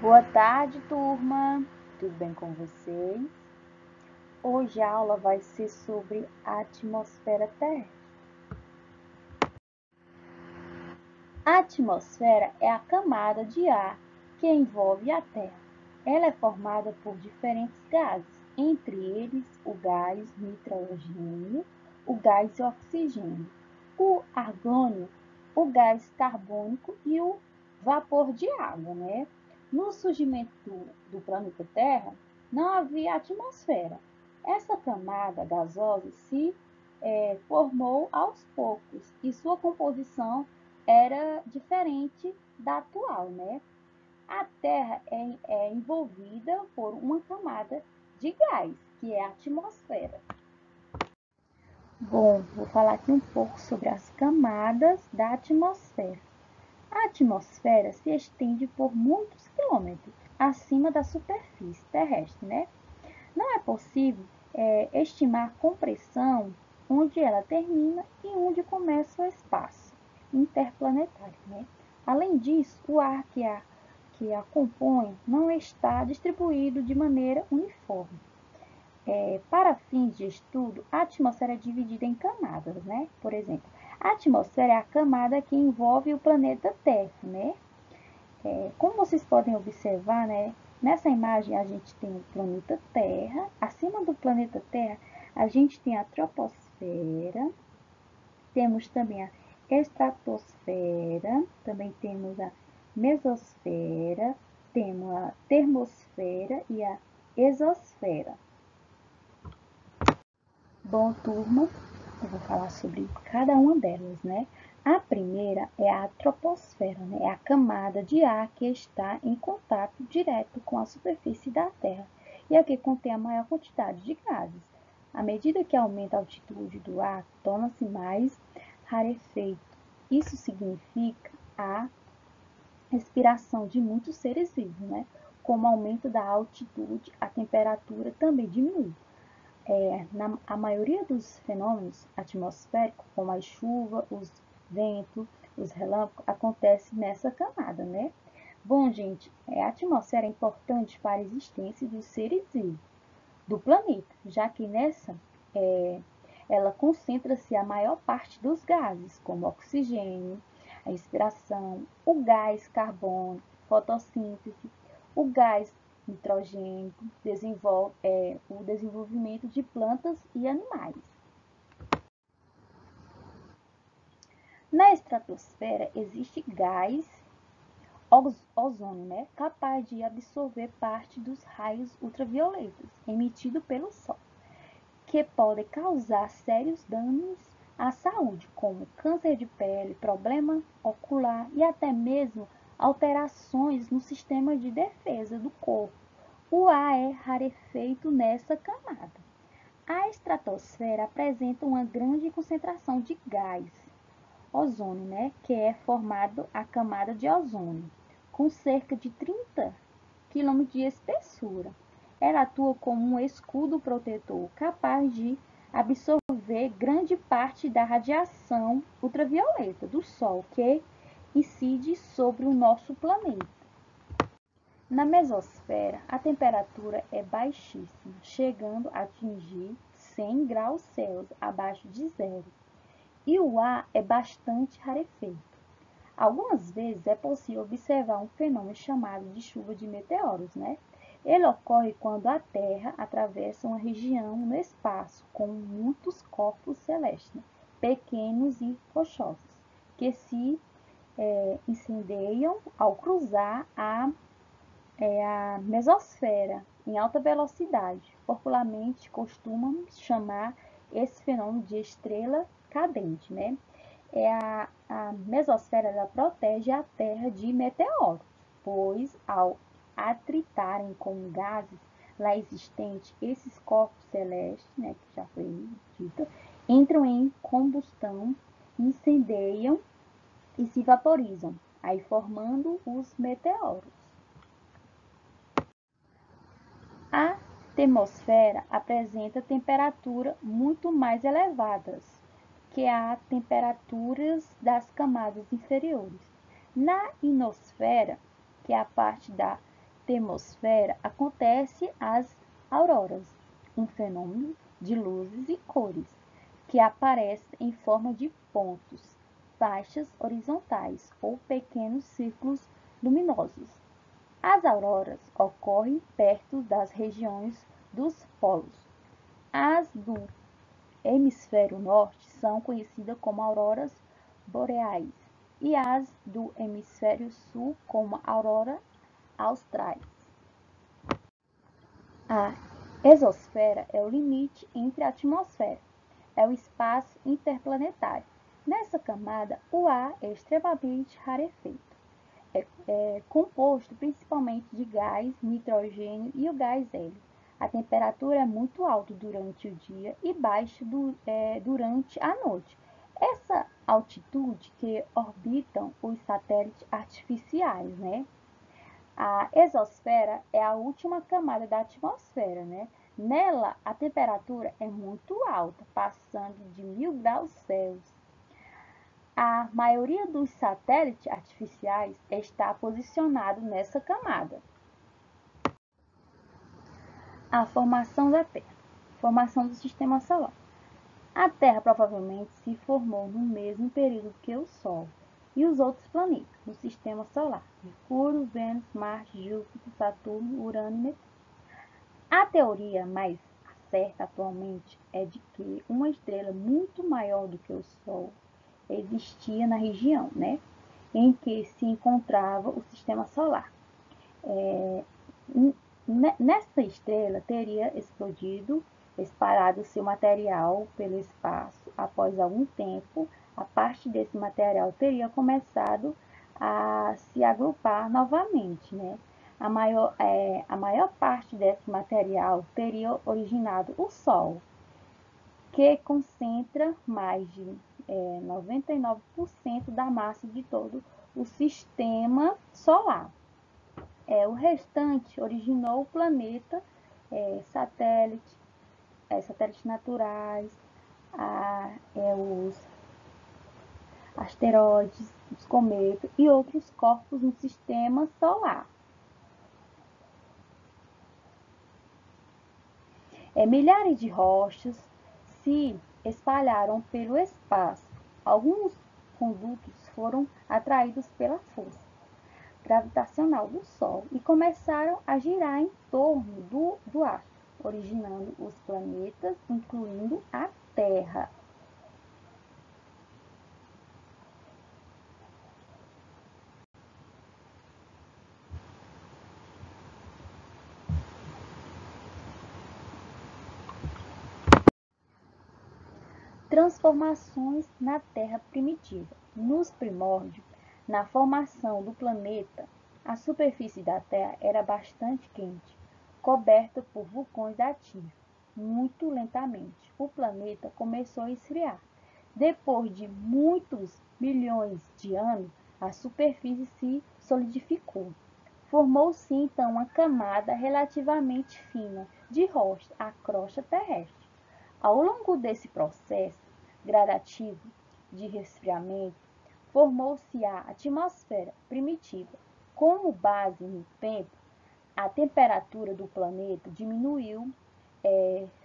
Boa tarde, turma! Tudo bem com vocês? Hoje a aula vai ser sobre a atmosfera terrestre. A atmosfera é a camada de ar que envolve a Terra. Ela é formada por diferentes gases, entre eles o gás nitrogênio, o gás oxigênio, o argônio, o gás carbônico e o vapor de água, né? No surgimento do planeta Terra, não havia atmosfera. Essa camada gasosa se formou aos poucos e sua composição era diferente da atual, né? A Terra é envolvida por uma camada de gás, que é a atmosfera. Bom, vou falar aqui um pouco sobre as camadas da atmosfera. A atmosfera se estende por muitos quilômetros acima da superfície terrestre, né? Não é possível estimar com precisão onde ela termina e onde começa o espaço interplanetário, né? Além disso, o ar que a compõe não está distribuído de maneira uniforme. Para fins de estudo, a atmosfera é dividida em camadas, né? Por exemplo, a atmosfera é a camada que envolve o planeta Terra, né? Como vocês podem observar, né? Nessa imagem a gente tem o planeta Terra. Acima do planeta Terra, a gente tem a troposfera, temos também a estratosfera, também temos a mesosfera, temos a termosfera e a exosfera. Bom, turma, eu vou falar sobre cada uma delas, né? A primeira é a troposfera, né? É a camada de ar que está em contato direto com a superfície da Terra e a que contém a maior quantidade de gases. À medida que aumenta a altitude do ar, torna-se mais rarefeito. Isso significa a respiração de muitos seres vivos, né? Com o aumento da altitude, a temperatura também diminui. A maioria dos fenômenos atmosféricos, como a chuva, os ventos, os relâmpagos, acontece nessa camada, né? Bom, gente, a atmosfera é importante para a existência dos seres vivos do planeta, já que nessa ela concentra-se a maior parte dos gases, como oxigênio, a respiração, o gás carbônico, fotossíntese, o gás nitrogênio, o desenvolvimento de plantas e animais. Na estratosfera existe gás ozônio, né, capaz de absorver parte dos raios ultravioletas emitidos pelo Sol, que podem causar sérios danos à saúde, como câncer de pele, problema ocular e até mesmo alterações no sistema de defesa do corpo. O ar é rarefeito nessa camada. A estratosfera apresenta uma grande concentração de gás ozônio, né, que é formado a camada de ozônio, com cerca de 30 km de espessura. Ela atua como um escudo protetor capaz de absorver grande parte da radiação ultravioleta do Sol que incide sobre o nosso planeta. Na mesosfera, a temperatura é baixíssima, chegando a atingir 100 graus Celsius abaixo de zero, e o ar é bastante rarefeito. Algumas vezes é possível observar um fenômeno chamado de chuva de meteoros, né? Ele ocorre quando a Terra atravessa uma região no espaço com muitos corpos celestes, pequenos e rochosos, que se incendeiam ao cruzar a mesosfera em alta velocidade. Popularmente costumamos chamar esse fenômeno de estrela cadente, né? A mesosfera ela protege a Terra de meteoros, pois ao atritarem com gases lá existentes, esses corpos celestes, né, que já foi dito, entram em combustão, incendeiam e se vaporizam, aí formando os meteoros. A termosfera apresenta temperaturas muito mais elevadas que as temperaturas das camadas inferiores. Na ionosfera, que é a parte da termosfera acontecem as auroras, um fenômeno de luzes e cores que aparece em forma de pontos, faixas horizontais ou pequenos círculos luminosos. As auroras ocorrem perto das regiões dos polos. As do hemisfério norte são conhecidas como auroras boreais e as do hemisfério sul como auroras austrais. A exosfera é o limite entre a atmosfera, é o espaço interplanetário. Nessa camada, o ar é extremamente rarefeito. É composto principalmente de gás, nitrogênio e o gás hélio. A temperatura é muito alta durante o dia e baixa durante a noite. Essa altitude que orbitam os satélites artificiais, né? A exosfera é a última camada da atmosfera, né? Nela, a temperatura é muito alta, passando de 1000 graus Celsius. A maioria dos satélites artificiais está posicionado nessa camada. A formação da Terra. Formação do Sistema Solar. A Terra provavelmente se formou no mesmo período que o Sol e os outros planetas do Sistema Solar: Mercúrio, Vênus, Marte, Júpiter, Saturno, Urano e Netuno. A teoria mais certa atualmente é de que uma estrela muito maior do que o Sol existia na região, né, em que se encontrava o Sistema Solar. Nessa estrela teria explodido, espalhado seu material pelo espaço. Após algum tempo, a parte desse material teria começado a se agrupar novamente, né? A maior parte desse material teria originado o Sol, que concentra mais de 99% da massa de todo o sistema solar. O restante originou o planeta, satélites naturais, os asteroides, os cometas e outros corpos no sistema solar. Milhares de rochas se espalharam pelo espaço. Alguns condutos foram atraídos pela força gravitacional do Sol e começaram a girar em torno do astro, originando os planetas, incluindo a Terra. Transformações na Terra primitiva. Nos primórdios, na formação do planeta, a superfície da Terra era bastante quente, coberta por vulcões ativos. Muito lentamente, o planeta começou a esfriar. Depois de muitos milhões de anos, a superfície se solidificou. Formou-se então uma camada relativamente fina de rocha, a crosta terrestre. Ao longo desse processo gradativo de resfriamento, formou-se a atmosfera primitiva. Como base no tempo, a temperatura do planeta diminuiu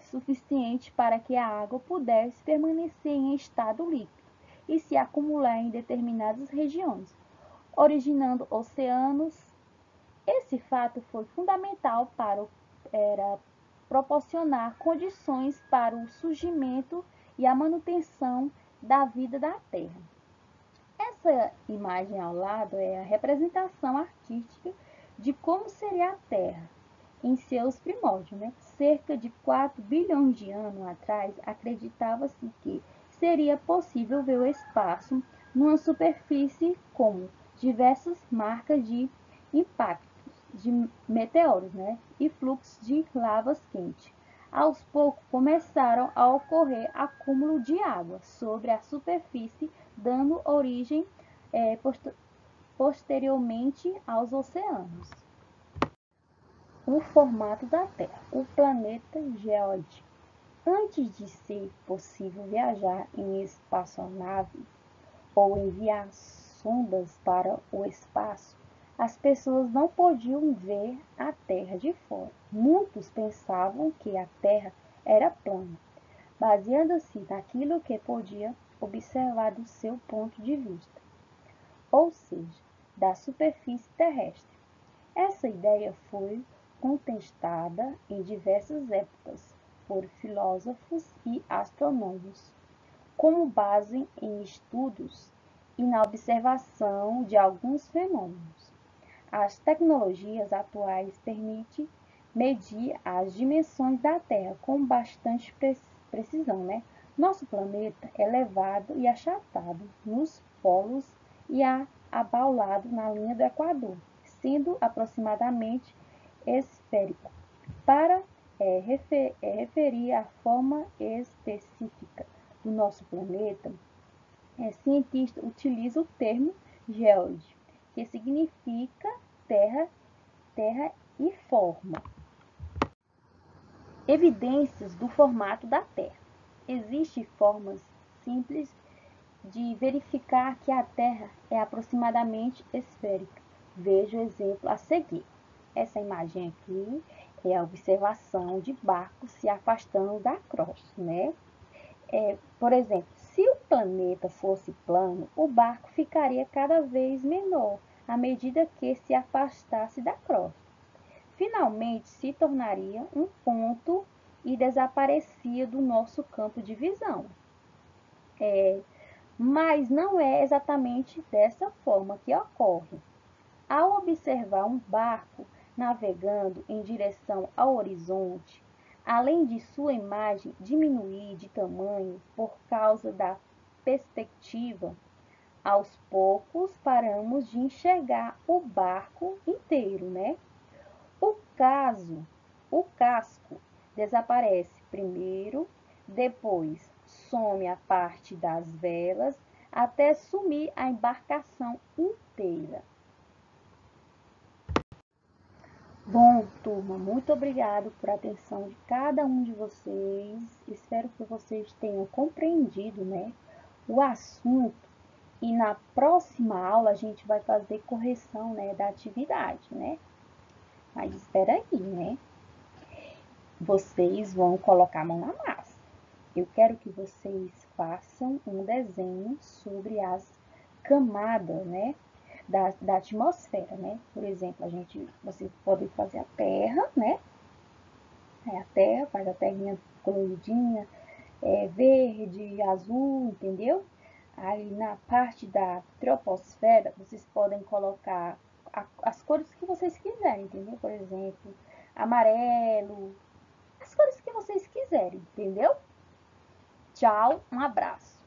suficiente para que a água pudesse permanecer em estado líquido e se acumular em determinadas regiões, originando oceanos. Esse fato foi fundamental para proporcionar condições para o surgimento e a manutenção da vida da Terra. Essa imagem ao lado é a representação artística de como seria a Terra em seus primórdios, né? Cerca de 4 bilhões de anos atrás, acreditava-se que seria possível ver o espaço numa superfície com diversas marcas de impactos de meteoros, né? E fluxos de lavas quentes. Aos poucos começaram a ocorrer acúmulo de água sobre a superfície, dando origem posteriormente aos oceanos. O formato da Terra. O planeta geóide. Antes de ser possível viajar em espaçonaves ou enviar sondas para o espaço, as pessoas não podiam ver a Terra de fora. Muitos pensavam que a Terra era plana, baseando-se naquilo que podia observar do seu ponto de vista, ou seja, da superfície terrestre. Essa ideia foi contestada em diversas épocas por filósofos e astrônomos, como base em estudos e na observação de alguns fenômenos. As tecnologias atuais permitem medir as dimensões da Terra com bastante precisão, né? Nosso planeta é elevado e achatado nos polos e abaulado na linha do Equador, sendo aproximadamente esférico. Para referir a forma específica do nosso planeta, cientista utiliza o termo geode, que significa terra, terra e forma. Evidências do formato da Terra. Existem formas simples de verificar que a Terra é aproximadamente esférica. Veja o exemplo a seguir. Essa imagem aqui é a observação de barcos se afastando da crosta, né? Por exemplo, se o planeta fosse plano, o barco ficaria cada vez menor à medida que se afastasse da crosta. Finalmente, se tornaria um ponto e desaparecia do nosso campo de visão. Mas não é exatamente dessa forma que ocorre. Ao observar um barco navegando em direção ao horizonte, além de sua imagem diminuir de tamanho por causa da perspectiva, aos poucos paramos de enxergar o barco inteiro, né? O casco desaparece primeiro, depois some a parte das velas, até sumir a embarcação inteira. Bom, turma, muito obrigado por atenção de cada um de vocês. Espero que vocês tenham compreendido, né, o assunto. E na próxima aula a gente vai fazer correção, né, da atividade, né? Mas espera aí, né? Vocês vão colocar a mão na massa. Eu quero que vocês façam um desenho sobre as camadas, né, da atmosfera, né? Por exemplo, vocês podem fazer a Terra, né? A Terra, faz a terrinha coloridinha, verde, azul, entendeu? Aí na parte da troposfera, vocês podem colocar as cores que vocês quiserem, entendeu? Por exemplo, amarelo, as cores que vocês quiserem, entendeu? Tchau, um abraço.